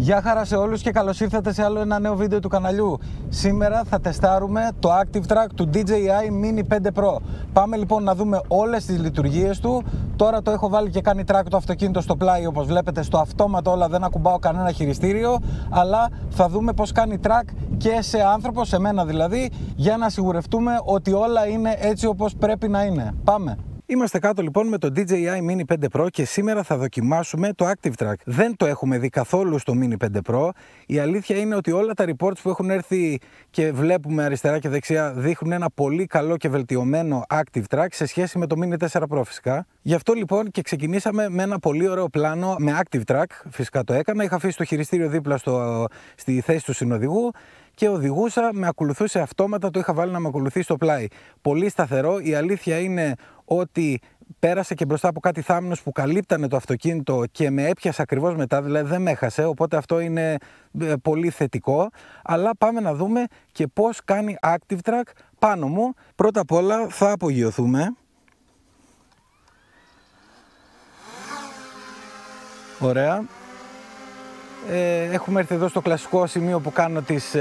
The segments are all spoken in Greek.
Γεια χαρά σε όλους και καλώς ήρθατε σε άλλο ένα νέο βίντεο του καναλιού. Σήμερα θα τεστάρουμε το Active Track του DJI Mini 5 Pro. Πάμε λοιπόν να δούμε όλες τις λειτουργίες του. Τώρα το έχω βάλει και κάνει track το αυτοκίνητο στο πλάι, όπως βλέπετε στο αυτόματο όλα, δεν ακουμπάω κανένα χειριστήριο. Αλλά θα δούμε πως κάνει track και σε άνθρωπο, σε μένα δηλαδή, για να σιγουρευτούμε ότι όλα είναι έτσι όπως πρέπει να είναι. Πάμε! Είμαστε κάτω λοιπόν με το DJI Mini 5 Pro και σήμερα θα δοκιμάσουμε το Active Track. Δεν το έχουμε δει καθόλου στο Mini 5 Pro. Η αλήθεια είναι ότι όλα τα reports που έχουν έρθει και βλέπουμε αριστερά και δεξιά δείχνουν ένα πολύ καλό και βελτιωμένο Active Track σε σχέση με το Mini 4 Pro φυσικά. Γι' αυτό λοιπόν και ξεκινήσαμε με ένα πολύ ωραίο πλάνο με Active Track. Φυσικά το έκανα, είχα αφήσει το χειριστήριο δίπλα στη θέση του συνοδηγού και οδηγούσα, με ακολουθούσε αυτόματα, το είχα βάλει να με ακολουθεί στο πλάι. Πολύ σταθερό, η αλήθεια είναι ότι πέρασε και μπροστά από κάτι θάμνους που καλύπτανε το αυτοκίνητο και με έπιασε ακριβώς μετά, δηλαδή δεν με έχασε, οπότε αυτό είναι πολύ θετικό. Αλλά πάμε να δούμε και πώς κάνει Active Track πάνω μου. Πρώτα απ' όλα θα απογειωθούμε. Ωραία. Έχουμε έρθει εδώ στο κλασικό σημείο που κάνω τις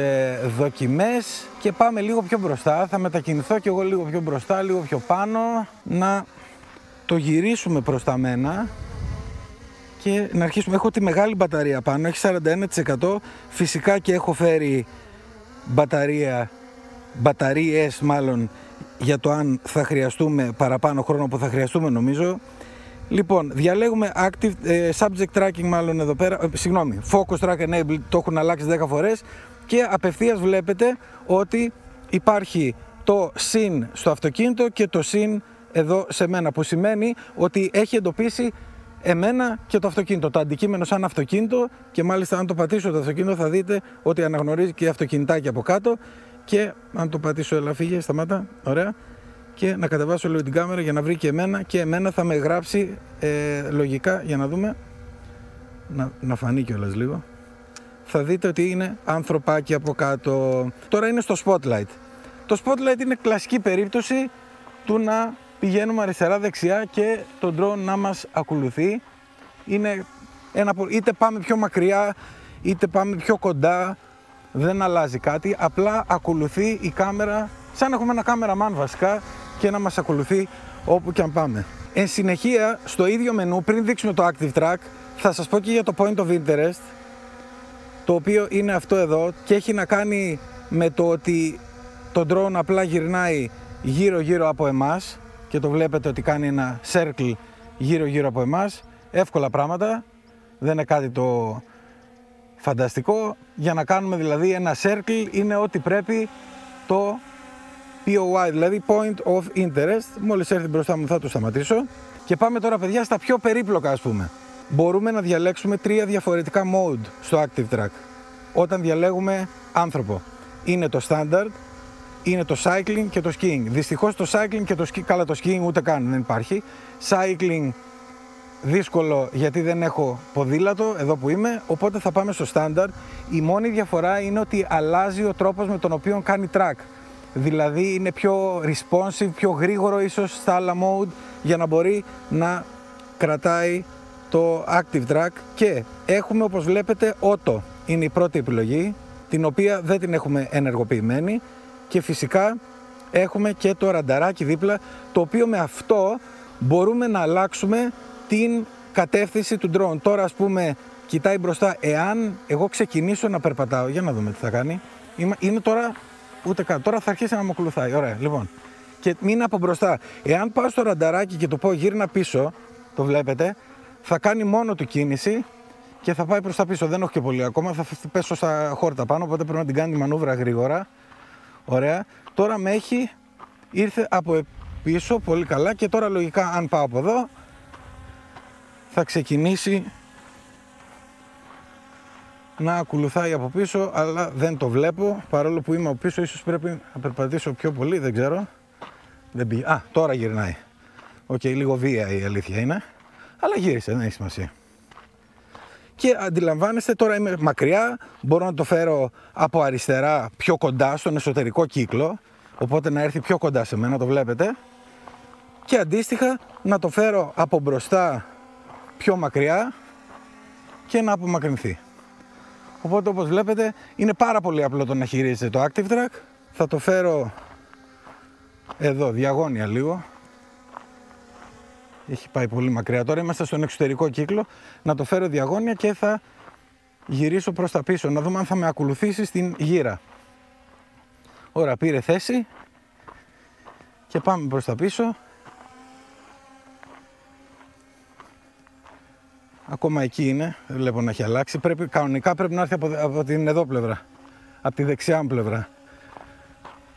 δοκιμές και πάμε λίγο πιο μπροστά. Θα μετακινηθώ και εγώ λίγο πιο μπροστά, λίγο πιο πάνω, να το γυρίσουμε προς τα μένα και να αρχίσουμε. Έχω τη μεγάλη μπαταρία πάνω, έχει 41%. Φυσικά και έχω φέρει μπαταρίες μάλλον, για το αν θα χρειαστούμε παραπάνω χρόνο, που θα χρειαστούμε νομίζω. Λοιπόν, διαλέγουμε Active Subject Tracking μάλλον εδώ πέρα, συγγνώμη, Focus Track Enable, το έχουν αλλάξει 10 φορές και απευθείας βλέπετε ότι υπάρχει το SYN στο αυτοκίνητο και το SYN εδώ σε μένα, που σημαίνει ότι έχει εντοπίσει εμένα και το αυτοκίνητο, το αντικείμενο σαν αυτοκίνητο, και μάλιστα αν το πατήσω το αυτοκίνητο θα δείτε ότι αναγνωρίζει και αυτοκινητάκι από κάτω. Και αν το πατήσω, έλα φύγε, σταμάτα, ωραία. Και να κατεβάσω λίγο την κάμερα για να βρει και εμένα, και εμένα θα με γράψει λογικά, για να δούμε, να φανεί κιόλας λίγο. Θα δείτε ότι είναι ανθρωπάκι από κάτω. Τώρα είναι στο Spotlight. Το Spotlight είναι κλασική περίπτωση του να πηγαίνουμε αριστερά-δεξιά και το drone να μας ακολουθεί. Είναι είτε πάμε πιο μακριά, είτε πάμε πιο κοντά, δεν αλλάζει κάτι, απλά ακολουθεί η κάμερα, σαν να έχουμε ένα cameraman βασικά, και να μας ακολουθεί όπου και αν πάμε. Εν συνεχεία, στο ίδιο μενού, πριν δείξουμε το Active Track, θα σας πω και για το Point of Interest, το οποίο είναι αυτό εδώ και έχει να κάνει με το ότι το drone απλά γυρνάει γύρω-γύρω από εμάς και το βλέπετε ότι κάνει ένα circle γύρω-γύρω από εμάς. Εύκολα πράγματα, δεν είναι κάτι το φανταστικό. Για να κάνουμε δηλαδή ένα circle είναι ότι πρέπει το POI, δηλαδή Point of Interest. Μόλις έρθει μπροστά μου θα το σταματήσω. Και πάμε τώρα παιδιά στα πιο περίπλοκα, ας πούμε. Μπορούμε να διαλέξουμε 3 διαφορετικά mode στο Active Track. Όταν διαλέγουμε άνθρωπο, είναι το Standard, είναι το Cycling και το Skiing. Δυστυχώς το Cycling και το Skiing, καλά το Skiing ούτε καν, δεν υπάρχει. Cycling δύσκολο γιατί δεν έχω ποδήλατο εδώ που είμαι, οπότε θα πάμε στο Standard. Η μόνη διαφορά είναι ότι αλλάζει ο τρόπος με τον οποίο κάνει track. Δηλαδή είναι πιο responsive, πιο γρήγορο ίσως στα άλλα mode, για να μπορεί να κρατάει το Active Track. Και έχουμε, όπως βλέπετε, Auto είναι η πρώτη επιλογή, την οποία δεν την έχουμε ενεργοποιημένη, και φυσικά έχουμε και το ρανταράκι δίπλα, το οποίο με αυτό μπορούμε να αλλάξουμε την κατεύθυνση του drone. Τώρα ας πούμε κοιτάει μπροστά, εάν εγώ ξεκινήσω να περπατάω, για να δούμε τι θα κάνει. Είναι τώρα ούτε καν, τώρα θα αρχίσει να με ακολουθάει, ωραία, λοιπόν. Και είναι από μπροστά. Εάν πάω στο ρανταράκι και το πω γύρνα πίσω, το βλέπετε, θα κάνει μόνο του κίνηση και θα πάει προς τα πίσω. Δεν έχω και πολύ ακόμα, θα πέσω στα χόρτα πάνω, οπότε πρέπει να την κάνει τη μανούβρα γρήγορα. Ωραία, τώρα ήρθε από πίσω, πολύ καλά, και τώρα λογικά αν πάω από εδώ θα ξεκινήσει να ακολουθάει από πίσω, αλλά δεν το βλέπω, παρόλο που είμαι από πίσω. Ίσως πρέπει να περπατήσω πιο πολύ, δεν ξέρω. Δεν πήγε. Α, τώρα γυρνάει. Οκ, λίγο βία η αλήθεια είναι, αλλά γύρισε, δεν έχει σημασία. Και αντιλαμβάνεστε, τώρα είμαι μακριά, μπορώ να το φέρω από αριστερά πιο κοντά στον εσωτερικό κύκλο, οπότε να έρθει πιο κοντά σε μένα, το βλέπετε. Και αντίστοιχα να το φέρω από μπροστά πιο μακριά και να απομακρυνθεί. Οπότε όπως βλέπετε είναι πάρα πολύ απλό το να χειρίζεται το Active Track. Θα το φέρω εδώ διαγώνια λίγο. Έχει πάει πολύ μακριά. Τώρα είμαστε στον εξωτερικό κύκλο. Να το φέρω διαγώνια και θα γυρίσω προς τα πίσω. Να δούμε αν θα με ακολουθήσει στην γύρα. Ωραία, πήρε θέση. Και πάμε προς τα πίσω. Ακόμα εκεί είναι. Δεν βλέπω να έχει αλλάξει. Κανονικά πρέπει να έρθει από την εδώ πλευρά. Από τη δεξιά μου πλευρά.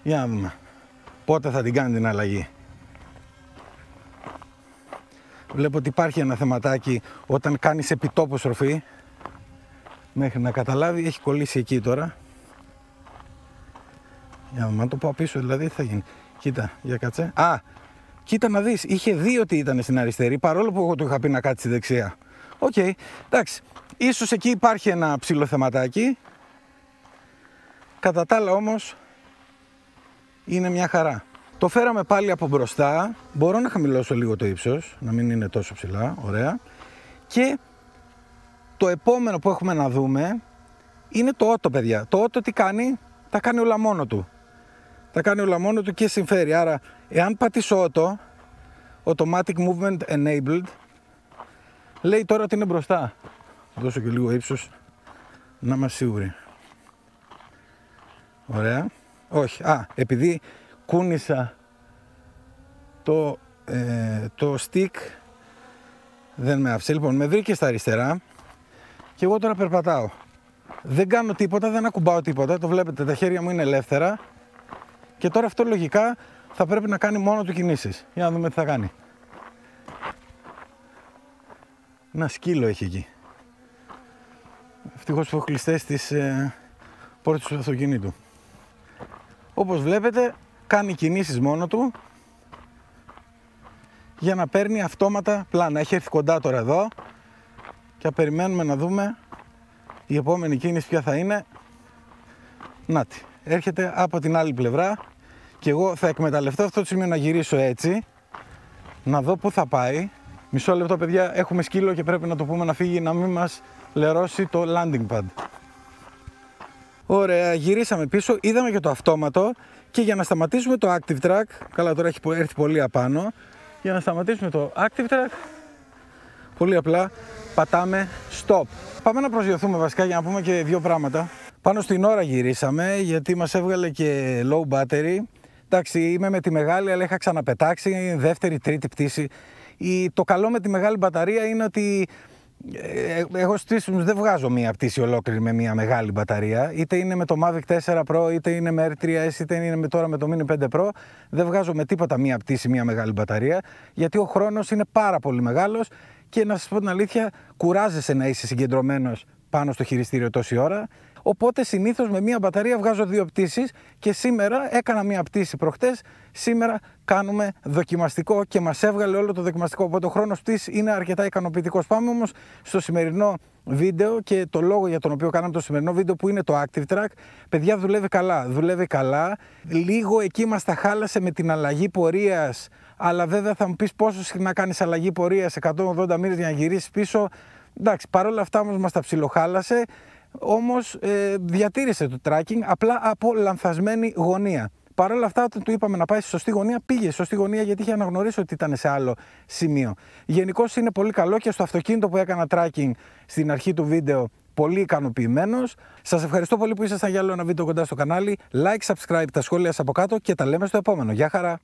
Για να δούμε. Πότε θα την κάνει την αλλαγή. Βλέπω ότι υπάρχει ένα θεματάκι όταν κάνεις επιτόπου στροφή. Μέχρι να καταλάβει, έχει κολλήσει εκεί τώρα. Για να δούμε, αν το πάω πίσω δηλαδή τι θα γίνει. Κοίτα, για κάτσε. Α, κοίτα να δεις, είχε δει ότι ήταν στην αριστερή, παρόλο που εγώ του είχα πει να κάτσει στη δεξιά. Οκ, εντάξει, ίσως εκεί υπάρχει ένα ψηλό θεματάκι. Κατά τα άλλα όμως, είναι μια χαρά. Το φέραμε πάλι από μπροστά, μπορώ να χαμηλώσω λίγο το ύψος, να μην είναι τόσο ψηλά, ωραία. Και το επόμενο που έχουμε να δούμε είναι το auto, παιδιά. Το auto τι κάνει, τα κάνει όλα μόνο του. Τα κάνει όλα μόνο του και συμφέρει. Άρα, εάν πατήσω auto, automatic movement enabled, λέει τώρα ότι είναι μπροστά. Θα δώσω και λίγο ύψος, να είμαστε σίγουροι. Ωραία. Όχι, επειδή κούνησα το stick, δεν με άφησε. Λοιπόν, με βρήκε στα αριστερά και εγώ τώρα περπατάω. Δεν κάνω τίποτα, δεν ακουμπάω τίποτα. Το βλέπετε, τα χέρια μου είναι ελεύθερα. Και τώρα αυτό λογικά θα πρέπει να κάνει μόνο του κινήσεις. Για να δούμε τι θα κάνει. Ένα σκύλο έχει εκεί. Ευτυχώς που έχω κλειστές τις πόρτες του αυτοκινήτου. Όπως βλέπετε, κάνει κινήσεις μόνο του για να παίρνει αυτόματα πλάνα. Έχει έρθει κοντά τώρα εδώ και περιμένουμε να δούμε η επόμενη κίνηση ποια θα είναι. Νάτι, έρχεται από την άλλη πλευρά και εγώ θα εκμεταλλευτώ αυτό το σημείο να γυρίσω έτσι, να δω πού θα πάει. Μισό λεπτό, παιδιά, έχουμε σκύλο και πρέπει να το πούμε να φύγει, να μην μας λερώσει το landing pad. Ωραία, γυρίσαμε πίσω, είδαμε και το αυτόματο και για να σταματήσουμε το Active Track, καλά τώρα έχει έρθει πολύ απάνω, για να σταματήσουμε το Active Track, πολύ απλά πατάμε stop. Πάμε να προσγειωθούμε βασικά για να πούμε και δύο πράγματα. Πάνω στην ώρα γυρίσαμε γιατί μας έβγαλε και low battery. Εντάξει, είμαι με τη μεγάλη αλλά είχα ξαναπετάξει δεύτερη, τρίτη πτήση. Το καλό με τη μεγάλη μπαταρία είναι ότι εγώ στους δεν βγάζω μία πτήση ολόκληρη με μία μεγάλη μπαταρία. Είτε είναι με το Mavic 4 Pro, είτε είναι με R3S, είτε είναι τώρα με το Mini 5 Pro. Δεν βγάζω με τίποτα μία πτήση, μία μεγάλη μπαταρία, γιατί ο χρόνος είναι πάρα πολύ μεγάλος και να σας πω την αλήθεια, κουράζεσαι να είσαι συγκεντρωμένος πάνω στο χειριστήριο τόση ώρα. Οπότε συνήθως με μία μπαταρία βγάζω δύο πτήσεις και σήμερα έκανα μία πτήση προχτές. Σήμερα κάνουμε δοκιμαστικό και μας έβγαλε όλο το δοκιμαστικό. Οπότε ο χρόνος πτήσης είναι αρκετά ικανοποιητικός. Πάμε όμως στο σημερινό βίντεο και το λόγο για τον οποίο κάναμε το σημερινό βίντεο που είναι το Active Track. Παιδιά, δουλεύει καλά. Δουλεύει καλά. Λίγο εκεί μας τα χάλασε με την αλλαγή πορείας. Αλλά βέβαια θα μου πεις πόσο συχνά κάνεις αλλαγή πορείας, 180 μοίρες για να γυρίσεις πίσω. Εντάξει, παρόλα αυτά όμως μας τα ψιλοχάλασε. Όμως διατήρησε το tracking απλά από λανθασμένη γωνία. Παρ' όλα αυτά, όταν του είπαμε να πάει στη σωστή γωνία, πήγε στη σωστή γωνία γιατί είχε αναγνωρίσει ότι ήταν σε άλλο σημείο. Γενικώς είναι πολύ καλό και στο αυτοκίνητο που έκανα tracking στην αρχή του βίντεο, πολύ ικανοποιημένος. Σας ευχαριστώ πολύ που ήσασταν για άλλο ένα βίντεο κοντά στο κανάλι. Like, subscribe, τα σχόλια σας από κάτω και τα λέμε στο επόμενο. Γεια χαρά!